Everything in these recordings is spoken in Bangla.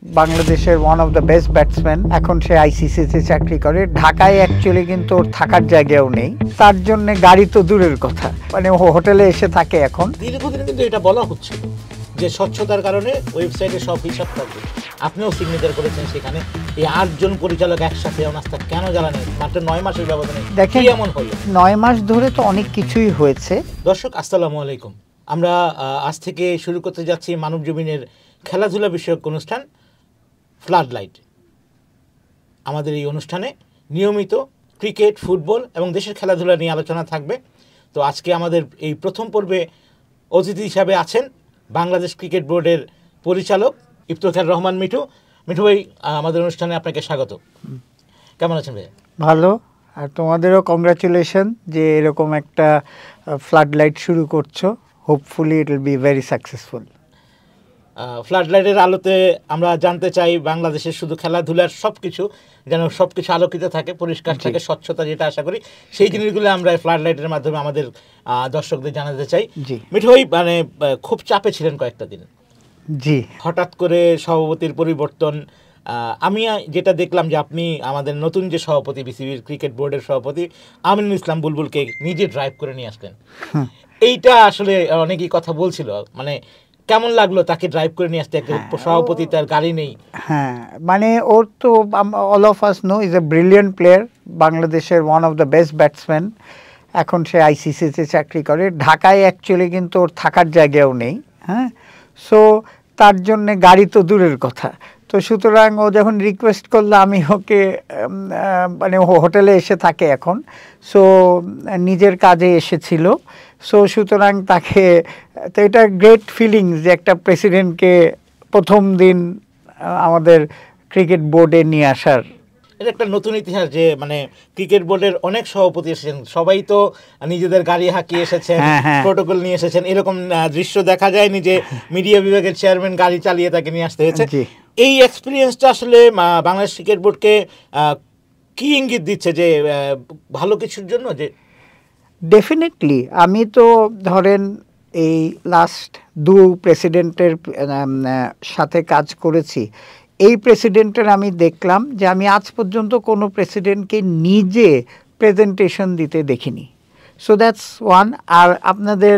বাংলাদেশের one of the best batsman, এখন সে আইসিসিতে চাকরি করে। ঢাকায় অ্যাকচুয়ালি কিন্তু ওর থাকার জায়গাও নেই, তার জন্য গাড়ি তো দূরের কথা, মানে ও হোটেলে এসে থাকে এখন। দীর্ঘদিন কিন্তু এটা বলা হচ্ছিল যে স্বচ্ছতার কারণে ওয়েবসাইটে সব হিসাব থাকবে। আপনিও সিগনেচার করেছেন সেখানে। এই 8 জন পরিচালক একসাথে অনাস্থা কেন জ্বালানো মাত্র 9 মাসের ব্যবধানে দেখেন এমন হলো? 9 মাস ধরে তো অনেক কিছুই হয়েছে। দর্শক আসসালামু আলাইকুম, আমরা আজ থেকে শুরু করতে যাচ্ছি মানব জমিনের খেলাধুলা বিষয়ক অনুষ্ঠান ফ্লাড লাইট। আমাদের এই অনুষ্ঠানে নিয়মিত ক্রিকেট, ফুটবল এবং দেশের খেলাধুলা নিয়ে আলোচনা থাকবে। তো আজকে আমাদের এই প্রথম পর্বে অতিথি হিসাবে আছেন বাংলাদেশ ক্রিকেট বোর্ডের পরিচালক ইফতেখার রহমান মিঠু। মিঠু ভাই, আমাদের অনুষ্ঠানে আপনাকে স্বাগত। কেমন আছেন ভাই? ভালো, আর তোমাদেরও কংগ্রাচুলেশন যে এরকম একটা ফ্লাড লাইট শুরু করছো। Hopefully it will be very successful. Flood লাইটের আলোতে আমরা জানতে চাই বাংলাদেশের শুধু খেলাধুলার সবকিছু যেন সবকিছু আলোকিত থাকে, পরিষ্কার থাকে, স্বচ্ছতা যেটা আশা করি সেই জিনিসগুলো আমরা ফ্লাড লাইটের মাধ্যমে আমাদের দর্শকদের জানাতে চাই। মিঠু ভাই, মানে খুব চাপে ছিলেন কয়েকটা দিন। জি, হঠাৎ করে সভাপতির পরিবর্তন। আমি যেটা দেখলাম যে আপনি আমাদের নতুন যে সভাপতি, বিসিবির ক্রিকেট বোর্ডের সভাপতি আমিনুল ইসলাম বুলবুলকে নিজে ড্রাইভ করে নিয়ে আসলেন। এইটা আসলে অনেকেই কথা বলছিল, মানে কেমন লাগলো তাকে ড্রাইভ করে নিয়ে আসতে? একটা সভাপতি, তার গাড়ি নেই। হ্যাঁ, মানে ওর তো all of us know is a brilliant player, বাংলাদেশের one of the best batsman, এখন সে আইসিসিতে চাকরি করে। ঢাকায় অ্যাকচুয়ালি কিন্তু ওর থাকার জায়গাও নেই। হ্যাঁ, সো তার জন্যে গাড়ি তো দূরের কথা। তো সুতরাং ও যখন রিকোয়েস্ট করলো, আমি ওকে মানে ও হোটেলে এসে থাকে এখন, সো নিজের কাজে এসেছিল। সো সুতরাং তাকে, তো এটা গ্রেট ফিলিংস যে একটা প্রেসিডেন্টকে প্রথম দিন আমাদের ক্রিকেট বোর্ডে নিয়ে আসার। এটা একটা নতুন ইতিহাস যে মানে ক্রিকেট বোর্ডের অনেক সভাপতি এসেছেন, সবাই তো নিজেদের গাড়ি হাঁকিয়ে এসেছেন, প্রোটোকল নিয়ে এসেছেন। এরকম দৃশ্য দেখা যায়নি যে মিডিয়া বিভাগের চেয়ারম্যান গাড়ি চালিয়ে তাকে নিয়ে আসতে হয়েছে। এই এক্সপিরিয়েন্সটা আসলে বাংলাদেশ ক্রিকেট বোর্ডকে কি ইঙ্গিত দিচ্ছে যে ভালো কিছুর জন্য? যে ডেফিনেটলি আমি তো ধরেন এই লাস্ট প্রেসিডেন্টের সাথে কাজ করেছি। এই প্রেসিডেন্টের আমি দেখলাম যে আমি আজ পর্যন্ত কোনো প্রেসিডেন্টকে নিজে প্রেজেন্টেশন দিতে দেখিনি। So that's one. আর আপনাদের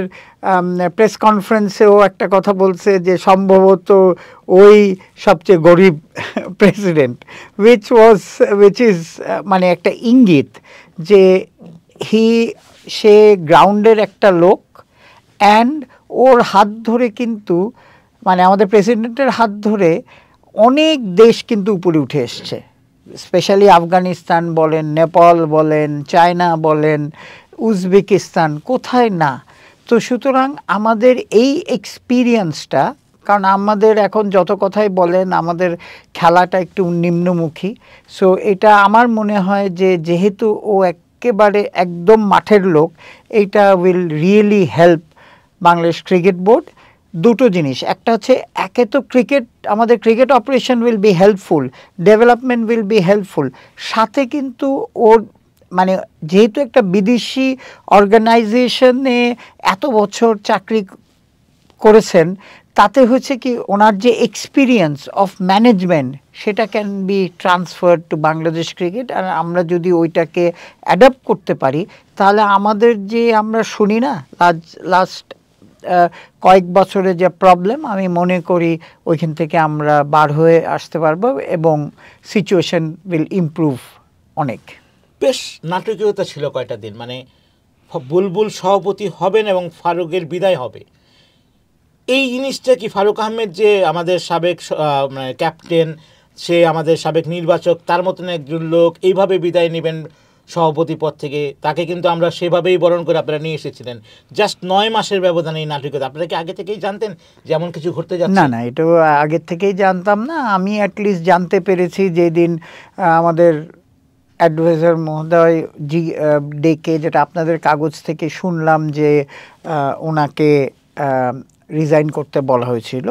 প্রেস কনফারেন্সেও একটা কথা বলছে যে সম্ভবত ওই সবচেয়ে গরিব প্রেসিডেন্ট, উইচ ইজ মানে একটা ইঙ্গিত যে সে গ্রাউন্ডের একটা লোক, অ্যান্ড ওর হাত ধরে কিন্তু, মানে আমাদের প্রেসিডেন্টের হাত ধরে অনেক দেশ কিন্তু উপরে উঠে এসছে। স্পেশালি আফগানিস্তান বলেন, নেপাল বলেন, চায়না বলেন, উজবেকিস্তান, কোথায় না। তো সুতরাং আমাদের এই এক্সপিরিয়েন্সটা, কারণ আমাদের এখন যত কথাই বলেন আমাদের খেলাটা একটু নিম্নমুখী। সো এটা আমার মনে হয় যে যেহেতু ও একেবারে একদম মাঠের লোক, এইটা will really help Bangladesh cricket board. দুটো জিনিস, একটা হচ্ছে একে তো ক্রিকেট, আমাদের cricket operation will be helpful, development will be helpful, সাথে কিন্তু ওর মানে যেহেতু একটা বিদেশি অর্গানাইজেশনে এত বছর চাকরি করেছেন, তাতে হচ্ছে কি ওনার যে এক্সপিরিয়েন্স অফ ম্যানেজমেন্ট সেটা can be transfer to Bangladesh cricket. আর আমরা যদি ওইটাকে অ্যাডাপ্ট করতে পারি, তাহলে আমাদের যে আমরা শুনি না লাস্ট কয়েক বছরে যে প্রবলেম, আমি মনে করি ওইখান থেকে আমরা বার হয়ে আসতে পারবো এবং সিচুয়েশন উইল ইমপ্রুভ অনেক। বেশ নাটকীয়তা ছিল কয়টা দিন, মানে বুলবুল সভাপতি হবেন এবং ফারুকের বিদায় হবে। এই জিনিসটা কি ফারুক আহমেদ যে আমাদের সাবেক ক্যাপ্টেন, সে আমাদের সাবেক নির্বাচক, তার মতন একজন লোক এইভাবে বিদায় নেবেন সভাপতি পদ থেকে? তাকে কিন্তু আমরা সেভাবেই বরণ করে আপনারা নিয়ে এসেছিলেন। জাস্ট 9 মাসের ব্যবধানে এই নাটকীয়তা আপনারা কি আগে থেকেই জানতেন যে এমন কিছু ঘটতে যাচ্ছে? না, এটা আগের থেকেই জানতাম না। আমি অ্যাটলিস্ট জানতে পেরেছি যেদিন আমাদের অ্যাডভাইজার মহোদয় ডেকে, যেটা আপনাদের কাগজ থেকে শুনলাম যে ওনাকে রিজাইন করতে বলা হয়েছিল।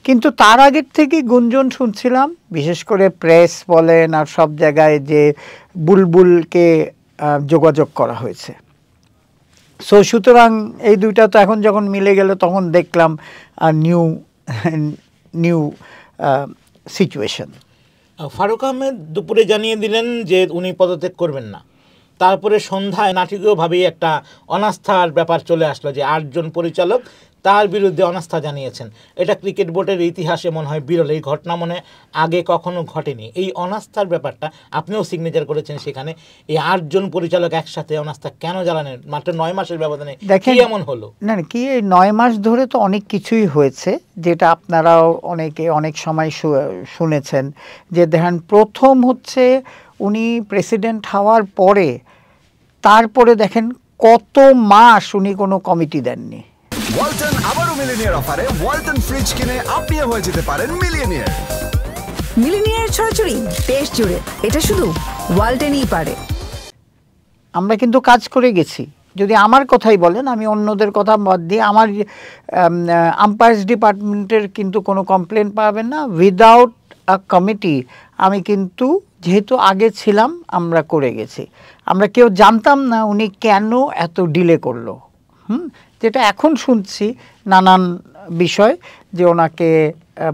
কিন্তু তার আগের থেকেই গুঞ্জন শুনছিলাম, বিশেষ করে প্রেস বলেন আর সব জায়গায়, যে বুলবুলকে যোগাযোগ করা হয়েছে। সো সুতরাং এই দুইটা তো এখন যখন মিলে গেল, তখন দেখলাম নিউ সিচুয়েশন। ফারুক আহমেদ দুপুরে জানিয়ে দিলেন যে উনি পদত্যাগ করবেন না, তারপরে সন্ধ্যায় নাটকীয়ভাবেই একটা অনাস্থার ব্যাপার চলে আসলো যে 8 জন পরিচালক তার বিরুদ্ধে অনাস্থা জানিয়েছেন। এটা ক্রিকেট বোর্ডের ইতিহাসে মনে হয় বিরল, এই ঘটনা মনে আগে কখনো ঘটেনি। এই অনাস্থার ব্যাপারটা আপনিও সিগনেচার করেছেন সেখানে, এই 8 জন পরিচালক একসাথে অনাস্থা কেন জ্বালালেন মাত্র 9 মাসের ব্যবধানে, কি এমন হলো? না কি এই 9 মাস ধরে তো অনেক কিছুই হয়েছে, যেটা আপনারাও অনেকে অনেক সময় শুনেছেন। যে দেখেন, প্রথম হচ্ছে উনি প্রেসিডেন্ট হওয়ার পরে তারপরে দেখেন কত মাস উনি কোনো কমিটি দেননি। ওয়ালটন আবারও মিলিনিয়ার অফারে ওয়ালটন ফ্রিজ কিনে আপনিও হয়ে যেতে পারেন মিলিয়নিয়ার। মিলিনিয়ার ছড়াছড়ি দেশ জুড়ে, এটা শুধু ওয়ালটনই পারে। আমরা কিন্তু কাজ করে গেছি। যদি আমার কথাই বলেন, আমি অন্যদের কথা বাদ দিয়ে, আমার আম্পায়ার্স ডিপার্টমেন্টের কিন্তু কোনো কমপ্লেন পাবেন না। উইদাউট আ কমিটি আমি কিন্তু, যেহেতু আগে ছিলাম, আমরা করে গেছি। আমরা কেউ জানতাম না উনি কেন এত ডিলে করলো। যেটা এখন শুনছি নানান বিষয়, যে ওনাকে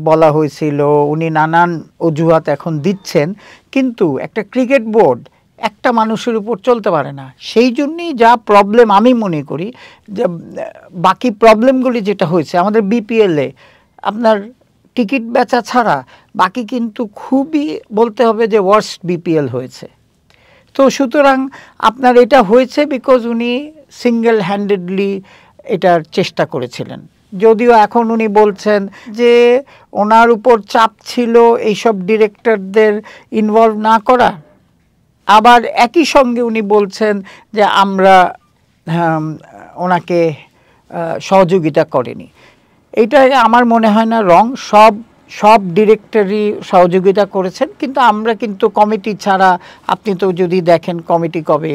বলা হয়েছিল, উনি নানান অজুহাত এখন দিচ্ছেন। কিন্তু একটা ক্রিকেট বোর্ড একটা মানুষের উপর চলতে পারে না। সেই জন্যই যা প্রবলেম আমি মনে করি, যে বাকি প্রবলেমগুলি যেটা হয়েছে আমাদের বিপিএলে, আপনার টিকিট বেচা ছাড়া বাকি কিন্তু খুবই বলতে হবে যে ওয়ার্স্ট বিপিএল হয়েছে। তো সুতরাং আপনার এটা হয়েছে বিকজ উনি সিঙ্গেল হ্যান্ডেডলি এটার চেষ্টা করেছিলেন। যদিও এখন উনি বলছেন যে ওনার উপর চাপ ছিল এইসব ডিরেক্টরদের ইনভলভ না করা, আবার একই সঙ্গে উনি বলছেন যে আমরা ওনাকে সহযোগিতা করেনি। এইটা আমার মনে হয় না রং। সব ডিরেক্টরই সহযোগিতা করেছেন, কিন্তু আমরা কিন্তু কমিটি ছাড়া, আপনি তো যদি দেখেন কমিটি কবে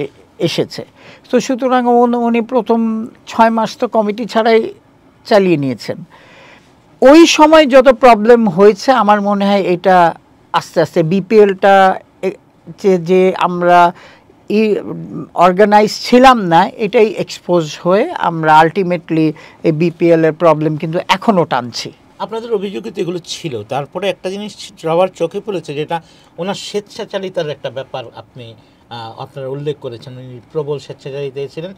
এসেছে। তো সুতরাং উনি প্রথম 6 মাস তো কমিটি ছাড়াই চালিয়ে নিয়েছেন। ওই সময় যত প্রবলেম হয়েছে আমার মনে হয় এটা আস্তে আস্তে বিপিএলটা যে আমরা অর্গানাইজ ছিলাম না, এটাই এক্সপোজ হয়ে আমরা আলটিমেটলি এই বিপিএলের প্রবলেম কিন্তু এখনও টানছি। আপনাদের অভিযোগিত এগুলো ছিল, তারপরে একটা জিনিস সবার চোখে পড়েছে, যেটা ওনার স্বেচ্ছাচারিতার একটা ব্যাপার আপনারা উল্লেখ করেছেন। উনি প্রবল স্বেচ্ছাচারিতা ছিলেন।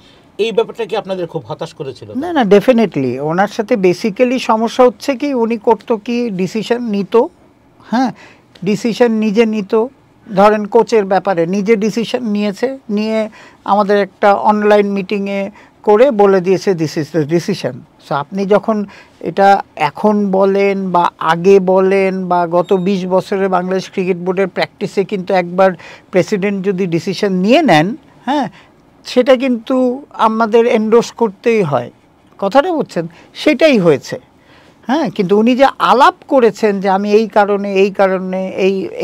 এই ব্যাপারটা কি আপনাদের খুব হতাশ করেছিল? না, ডেফিনেটলি ওনার সাথে বেসিক্যালি সমস্যা হচ্ছে কি, উনি করতো কি, ডিসিশন নিত, ডিসিশন নিজে নিত। ধরেন কোচের ব্যাপারে নিজে ডিসিশন নিয়ে আমাদের একটা অনলাইন মিটিংয়ে করে বলে দিয়েছে this is the decision. So আপনি যখন এটা এখন বলেন বা আগে বলেন বা গত 20 বছরের বাংলাদেশ ক্রিকেট বোর্ডের প্র্যাকটিসে কিন্তু একবার প্রেসিডেন্ট যদি ডিসিশন নিয়ে নেন, সেটা কিন্তু আমাদের এন্ডোর্স করতেই হয়। কথাটা বুঝছেন? সেটাই হয়েছে। কিন্তু উনি যে আলাপ করেছেন যে আমি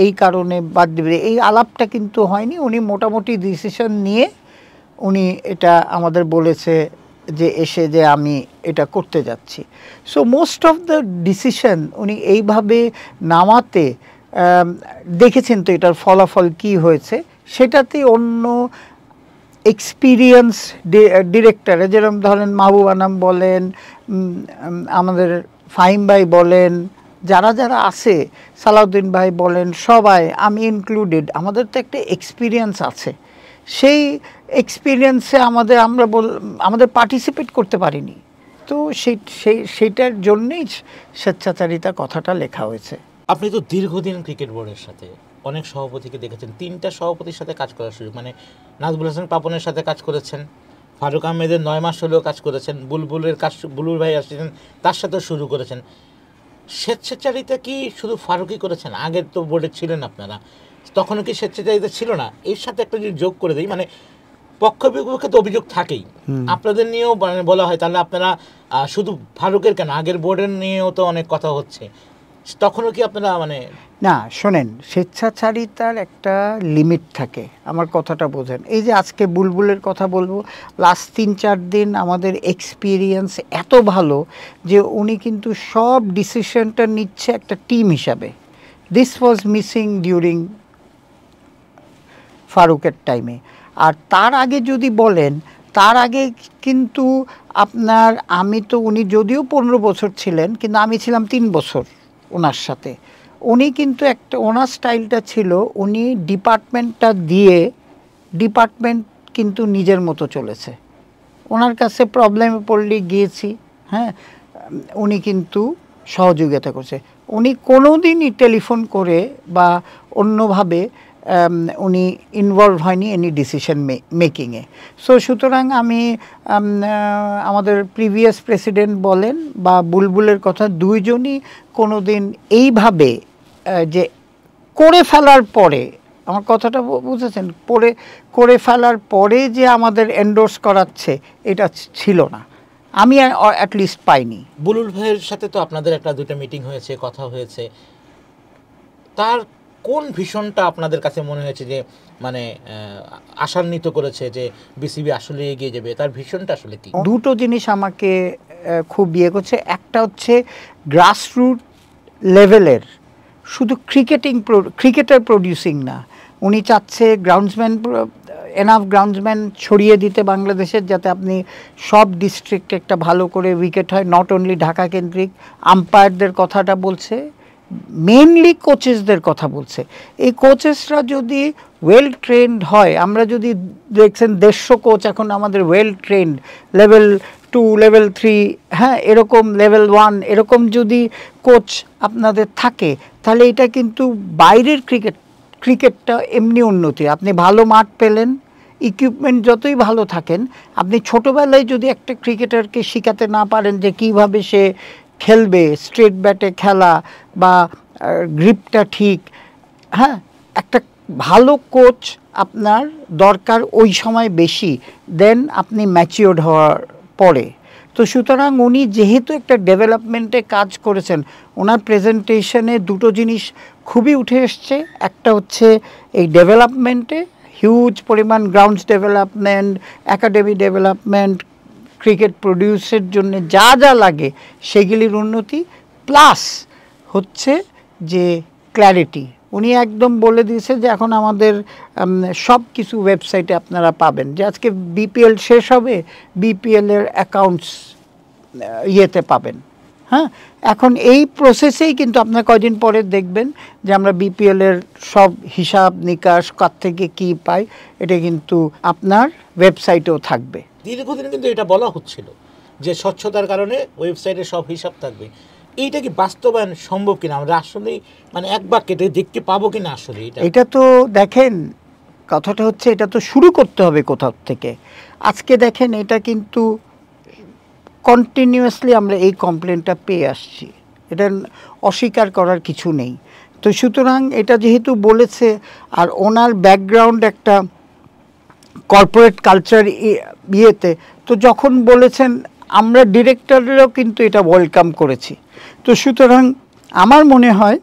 এই কারণে বাদ দেবে, এই আলাপটা কিন্তু হয়নি। উনি মোটামুটি ডিসিশন নিয়ে উনি এটা আমাদের বলেছে যে এসে যে আমি এটা করতে যাচ্ছি। So most of the decision উনি এইভাবে নামাতে দেখেছেন। তো এটার ফলাফল কি হয়েছে, সেটাতে অন্য এক্সপিরিয়েন্স ডিরেক্টরে, যেরকম ধরেন মাহবুব আনাম বলেন, আমাদের ফাহিম ভাই বলেন, যারা আছে, সালাউদ্দিন ভাই বলেন, সবাই, আমি ইনক্লুডেড, আমাদের তো একটা এক্সপিরিয়েন্স আছে। সেই এক্সপিরিয়েন্সে আমাদের পার্টিসিপেট করতে পারিনি। তো সেইটার জন্যেই স্বেচ্ছাচারিতা কথাটা লেখা হয়েছে। আপনি তো দীর্ঘদিন ক্রিকেট বোর্ডের সাথে অনেক সভাপতিকে দেখেছেন, 3টা সভাপতির সাথে কাজ করার সুযোগ, মানে নাজবুল হাসান পাপনের সাথে কাজ করেছেন, ফারুক আহমেদের 9 মাস হলেও কাজ করেছেন, বুলবুল ভাই আসছেন তার সাথে শুরু করেছেন। স্বেচ্ছাচারিতা কি শুধু ফারুকই করেছেন? আগের তো বোর্ডে ছিলেন আপনারা, তখনও কি স্বেচ্ছাচারিতা ছিল না? এর সাথে একটা যদি যোগ করে দিই, মানে পক্ষ বিপক্ষে তো অভিযোগ থাকেই, আপনাদের নিয়েও মানে বলা হয়, তাহলে আপনারা শুধু ফারুকের কেন, আগের বোর্ডের নিয়েও তো অনেক কথা হচ্ছে, তখনও কি আপনারা মানে? না শোনেন, স্বেচ্ছাচারিতার একটা লিমিট থাকে, আমার কথাটা বোঝেন। এই যে আজকে বুলবুলের কথা বলবো, লাস্ট 3-4 দিন আমাদের এক্সপিরিয়েন্স এত ভালো যে উনি কিন্তু সব ডিসিশনটা নিচ্ছে একটা টিম হিসাবে। দিস ওয়াজ মিসিং ডিউরিং ফারুকের টাইমে। আর তার আগে যদি বলেন, তার আগে কিন্তু উনি যদিও 15 বছর ছিলেন, কিন্তু আমি ছিলাম 3 বছর ওনার সাথে। উনি কিন্তু একটা ওনার স্টাইলটা ছিল, উনি ডিপার্টমেন্টটা দিয়ে ডিপার্টমেন্ট কিন্তু নিজের মতো চলেছে। ওনার কাছে প্রবলেমে পড়লে গিয়েছি, হ্যাঁ, উনি কিন্তু সহযোগিতা করছে। উনি কোনো দিনই টেলিফোন করে বা অন্যভাবে উনি ইনভলভ হয়নি এনি ডিসিশন মেকিংয়ে। সো সুতরাং আমি আমাদের প্রিভিয়াস প্রেসিডেন্ট বলেন বা বুলবুলের কথা, দুইজনই কোনো দিন এইভাবে যে করে ফেলার পরে, আমার কথাটা বুঝেছেন, করে ফেলার পরে যে আমাদের এন্ডোর্স করাচ্ছে, এটা ছিল না, আমি অ্যাটলিস্ট পাইনি। বুলবুল ভাইয়ের সাথে তো আপনাদের একটা দুটো মিটিং হয়েছে, কথা হয়েছে, তার কোন ভীষণটা আপনাদের কাছে মনে হয়েছে যে মানে আশান্বিত করেছে যে বিসিবি আসলে এগিয়ে যাবে? তার ভীষণটা আসলে কি? দুটো জিনিস আমাকে খুব ইয়ে করছে। একটা হচ্ছে গ্রাসরুট লেভেলের, শুধু ক্রিকেটার প্রডিউসিং না, উনি চাচ্ছে গ্রাউন্ডসম্যান, এনাফ গ্রাউন্ডসম্যান ছড়িয়ে দিতে বাংলাদেশের, যাতে আপনি সব ডিস্ট্রিক্টে একটা ভালো করে উইকেট হয়, নট অনলি ঢাকা কেন্দ্রিক। আম্পায়ারদের কথাটা বলছে, মেনলি কোচেসদের কথা বলছে। এই কোচেসরা যদি ওয়েল ট্রেন্ড হয়, আমরা যদি দেখছেন 150 কোচ এখন আমাদের ওয়েল ট্রেন্ড, লেভেল 2, লেভেল 3, হ্যাঁ, এরকম লেভেল 1, এরকম যদি কোচ আপনাদের থাকে, তাহলে এটা কিন্তু বাইরের ক্রিকেটটা এমনি উন্নতি। আপনি ভালো মাঠ পেলেন, ইকুইপমেন্ট যতই ভালো থাকেন, আপনি ছোটোবেলায় যদি একটা ক্রিকেটারকে শেখাতে না পারেন যে কীভাবে সে খেলবে, স্ট্রেট ব্যাটে খেলা বা গ্রিপটা ঠিক, হ্যাঁ, একটা ভালো কোচ আপনার দরকার ওই সময় বেশি দেন আপনি ম্যাচিওর্ড হওয়ার পরে। তো সুতরাং উনি যেহেতু একটা ডেভেলপমেন্টে কাজ করেছেন, ওনার প্রেজেন্টেশনে দুটো জিনিস খুবই উঠে এসছে। একটা হচ্ছে এই ডেভেলপমেন্টে হিউজ পরিমাণ grounds development, academy development, cricket প্রডিউসের জন্য যা যা লাগে সেগুলির উন্নতি, প্লাস হচ্ছে যে ক্ল্যারিটি। উনি একদম বলে দিয়েছে যে এখন আমাদের সব কিছু ওয়েবসাইটে আপনারা পাবেন, যে আজকে বিপিএল শেষ হবে, বিপিএলের অ্যাকাউন্টস ইয়েতে পাবেন, হ্যাঁ। এখন এই প্রসেসেই কিন্তু আপনার কয়দিন পরে দেখবেন যে আমরা বিপিএলের সব হিসাব নিকাশ কার থেকে কী পাই, এটা কিন্তু আপনার ওয়েবসাইটেও থাকবে। দীর্ঘদিন কিন্তু এটা বলা হচ্ছিল যে স্বচ্ছতার কারণে ওয়েবসাইটে সব হিসাব থাকবে। এইটা কি বাস্তবায়ন সম্ভব কিনা? আমরা আসলে মানে এক বাক্যে দেখতে পাবো কিনা আসলে এটা? তো দেখেন, কথাটা হচ্ছে এটা তো শুরু করতে হবে কোথাও থেকে। আজকে দেখেন, এটা কিন্তু কন্টিনিউয়াসলি আমরা এই কমপ্লেনটা পেয়ে আসছি, এটা অস্বীকার করার কিছু নেই। তো সুতরাং এটা যেহেতু বলেছে, আর ওনার ব্যাকগ্রাউন্ড একটা কর্পোরেট কালচার ইয়েতে, তো যখন বলেছেন আমরা ডিরেক্টররাও কিন্তু এটা ওয়েলকাম করেছি। তো সুতরাং আমার মনে হয়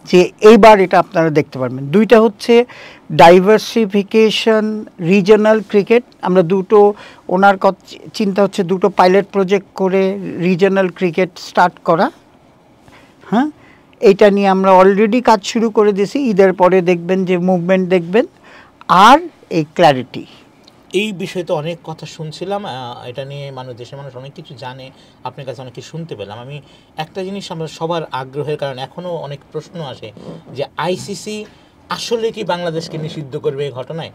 যে এইবার এটা আপনারা দেখতে পারবেন। দুইটা হচ্ছে ডাইভার্সিফিকেশন, রিজনাল ক্রিকেট। আমরা দুটো, ওনার চিন্তা হচ্ছে দুটো পাইলট প্রজেক্ট করে রিজনাল ক্রিকেট স্টার্ট করা, হ্যাঁ, এইটা নিয়ে আমরা অলরেডি কাজ শুরু করে দিয়েছি। ঈদের পরে দেখবেন যে মুভমেন্ট দেখবেন। আর এই ক্ল্যারিটি, এই বিষয়ে তো অনেক কথা শুনছিলাম, এটা নিয়ে দেশের মানুষ অনেক কিছু জানে, আপনার কাছে অনেক কিছু শুনতে পেলাম। আমি একটা জিনিস, আমরা সবার আগ্রহের কারণ এখনও অনেক প্রশ্ন আসে যে আইসিসি আসলে কি বাংলাদেশকে নিষিদ্ধ করবে এই ঘটনায়?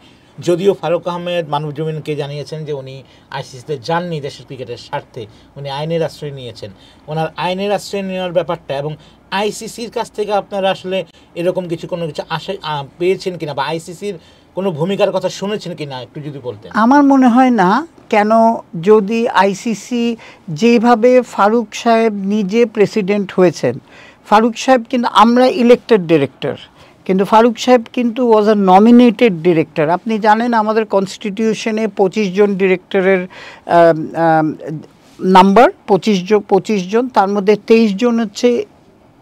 যদিও ফারুক আহমেদ মানবজমিনকে জানিয়েছেন যে উনি আইসিসিতে যাননি দেশের ক্রিকেটের স্বার্থে, উনি আইনের আশ্রয় নিয়েছেন। ওনার আইনের আশ্রয় নেওয়ার ব্যাপারটা এবং আইসিসির কাছ থেকে আপনারা আসলে এরকম কোনো কিছু আশা পেয়েছেন কিনা, বা আইসিসির কোনো ভূমিকার কথা শুনেছেন কিনা, একটু যদি বলতেন। আমার মনে হয় না। কেন, যদি আইসিসি যেভাবে ফারুক সাহেব নিজে প্রেসিডেন্ট হয়েছেন, ফারুক সাহেব কিন্তু, আমরা ইলেক্টেড ডিরেক্টর, কিন্তু ফারুক সাহেব কিন্তু ওয়াজ আ নমিনেটেড ডিরেক্টর। আপনি জানেন আমাদের কনস্টিটিউশনে 25 জন ডিরেক্টরের নাম্বার, 25 জন, তার মধ্যে 23 জন হচ্ছে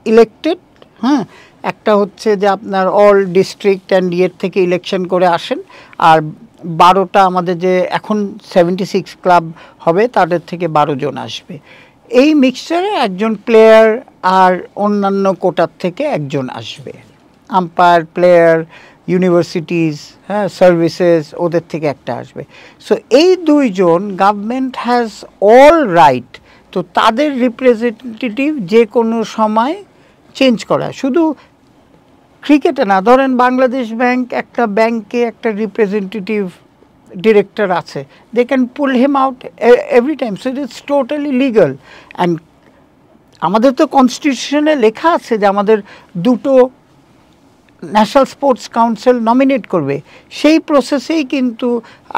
ইলেক্টেড, হ্যাঁ। একটা হচ্ছে যে আপনার অল ডিস্ট্রিক্ট অ্যান্ড ইয়ের থেকে ইলেকশন করে আসেন, আর 12টা আমাদের যে এখন 76 ক্লাব হবে তাদের থেকে 12 জন আসবে। এই মিক্সচারে একজন প্লেয়ার আর অন্যান্য কোটার থেকে একজন আসবে, আম্পায়ার, প্লেয়ার, ইউনিভার্সিটিজ, হ্যাঁ, সার্ভিসেস, ওদের থেকে একটা আসবে। সো এই দুইজন গভর্নমেন্ট হ্যাজ অল রাইট, তো তাদের রিপ্রেজেন্টেটিভ যে কোনো সময় চেঞ্জ করা। শুধু ক্রিকেটে না, ধরেন বাংলাদেশ ব্যাংক, একটা ব্যাংকে একটা রিপ্রেজেন্টেটিভ ডিরেক্টর আছে, they can pull him out every time, so it's totally legal. And আমাদের তো কনস্টিটিউশনে লেখা আছে যে আমাদের দুটো ন্যাশনাল স্পোর্টস কাউন্সিল নমিনেট করবে। সেই প্রসেসেই কিন্তু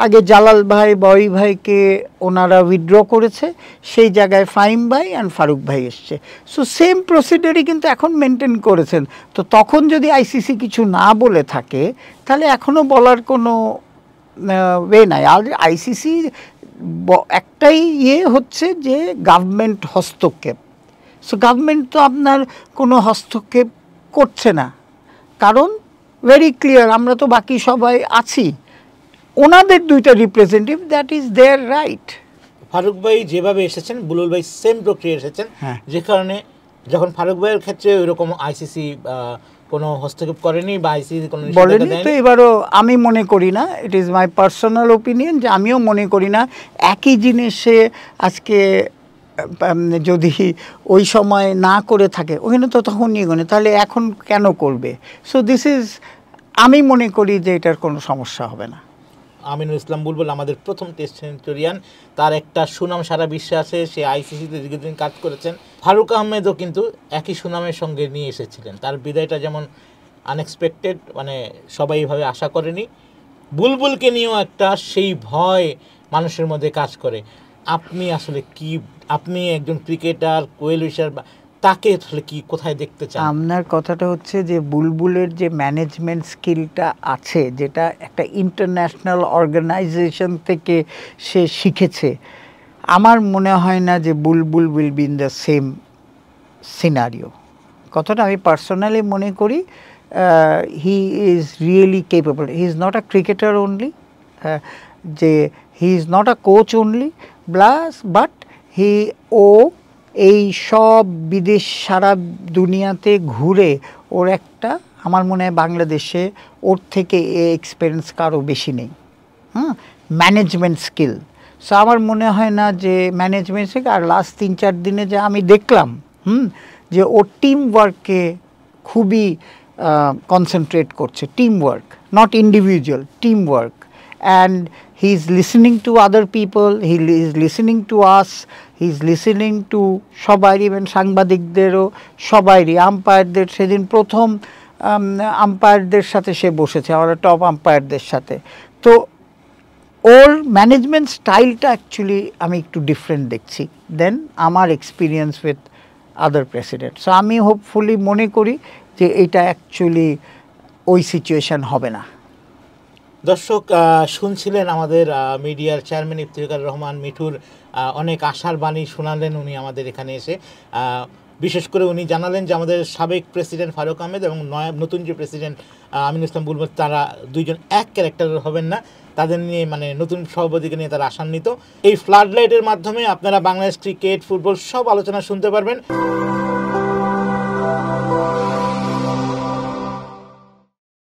আগে জালাল ভাই, বড়ি ভাইকে ওনারা উইথড্র করেছে, সেই জায়গায় ফাহিম ভাই অ্যান্ড ফারুক ভাই এসছে। সো সেম প্রসিডিওরই কিন্তু এখন মেনটেন করেছেন। তো তখন যদি আইসিসি কিছু না বলে থাকে তাহলে এখনও বলার কোনো ওয়ে নাই। আর আইসিসি একটাই হচ্ছে যে গভর্নমেন্ট হস্তক্ষেপ। সো গভর্নমেন্ট তো আপনার কোনো হস্তক্ষেপ করছে না, কারণ ভেরি ক্লিয়ার, আমরা তো বাকি সবাই আছি, ওনাদের দুইটা representative, that is their right. Farooq ভাই যেভাবে এসেছেন, বুলবুল ভাই সেম প্রক্রিয়া এসেছেন, যে কারণে যখন ফারুক ভাইয়ের ক্ষেত্রে ওইরকম আইসিসি কোনো হস্তক্ষেপ করেনি বা আইসিসি কোনো বলেনি। তো এবারও আমি মনে করি না, it is my personal opinion, যে আমিও মনে করি না একই জিনিসে আজকে যদি ওই সময় না করে থাকে, ওখানে তো তখন নিয়ে গেলে, তাহলে এখন কেন করবে? সো দিস ইজ, আমি মনে করি যে এটার কোনো সমস্যা হবে না। আমিনুল ইসলাম বুলবুল আমাদের প্রথম টেস্ট সেঞ্চুরিয়ান, তার একটা সুনাম সারা বিশ্বে আছে, সে আইসিসিতে দীর্ঘদিন কাজ করেছেন। ফারুক আহমেদও কিন্তু একই সুনামের সঙ্গে নিয়ে এসেছিলেন, তার বিদায়টা যেমন আনএক্সপেক্টেড, মানে সবাই এইভাবে আশা করেনি। বুলবুলকে নিয়েও একটা সেই ভয় মানুষের মধ্যে কাজ করে। আপনি আসলে কি, আপনি একজন ক্রিকেটার, কোয়েল উইশার, তাকে আসলে কি কোথায় দেখতে চান? আপনার কথাটা হচ্ছে যে বুলবুলের যে ম্যানেজমেন্ট স্কিলটা আছে, যেটা একটা ইন্টারন্যাশনাল অর্গানাইজেশন থেকে সে শিখেছে, আমার মনে হয় না যে Bulbul will be in the same scenario. কথাটা আমি পার্সোনালি মনে করি he is really capable. He is not a cricketer only, যে he is not a coach only, plus but এই সব বিদেশ, সারা দুনিয়াতে ঘুরে ওর একটা, আমার মনে হয় বাংলাদেশে ওর থেকে এক্সপিরিয়েন্স কারো বেশি নেই। ম্যানেজমেন্ট স্কিল, সো আমার মনে হয় না যে ম্যানেজমেন্ট স্কিল। আর লাস্ট 3-4 দিনে যে আমি দেখলাম যে ও টিম ওয়ার্কে খুবই কনসেন্ট্রেট করছে, team work, not individual, team work. And he is listening to other people, he is listening to us, he is listening to সবাই, ইভেন সাংবাদিকদেরও, সবাইরই, আম্পায়ারদের, সেদিন প্রথম আম্পায়ারদের সাথে সে বসেছে, আমরা টপ আম্পায়ারদের সাথে। তো ওর ম্যানেজমেন্ট স্টাইলটা অ্যাকচুয়ালি আমি একটু ডিফারেন্ট দেখছি দেন আমার experience with other president. So আমি হোপফুলি মনে করি যে এটা অ্যাকচুয়ালি ওই সিচুয়েশান হবে না। দর্শক শুনছিলেন আমাদের মিডিয়ার চেয়ারম্যান ইফতিখার রহমান মিঠুর অনেক আশার বাণী শোনালেন উনি আমাদের এখানে এসে। বিশেষ করে উনি জানালেন যে আমাদের সাবেক প্রেসিডেন্ট ফারুক আহমেদ এবং নতুন যে প্রেসিডেন্ট আমিনুল ইসলাম বুলবুল, তারা দুইজন এক ক্যারেক্টারের হবেন না, তাদের নিয়ে মানে নতুন সভাপতিকে নিয়ে তারা আশান্বিত। এই ফ্লাড লাইটের মাধ্যমে আপনারা বাংলাদেশ ক্রিকেট, ফুটবল সব আলোচনা শুনতে পারবেন।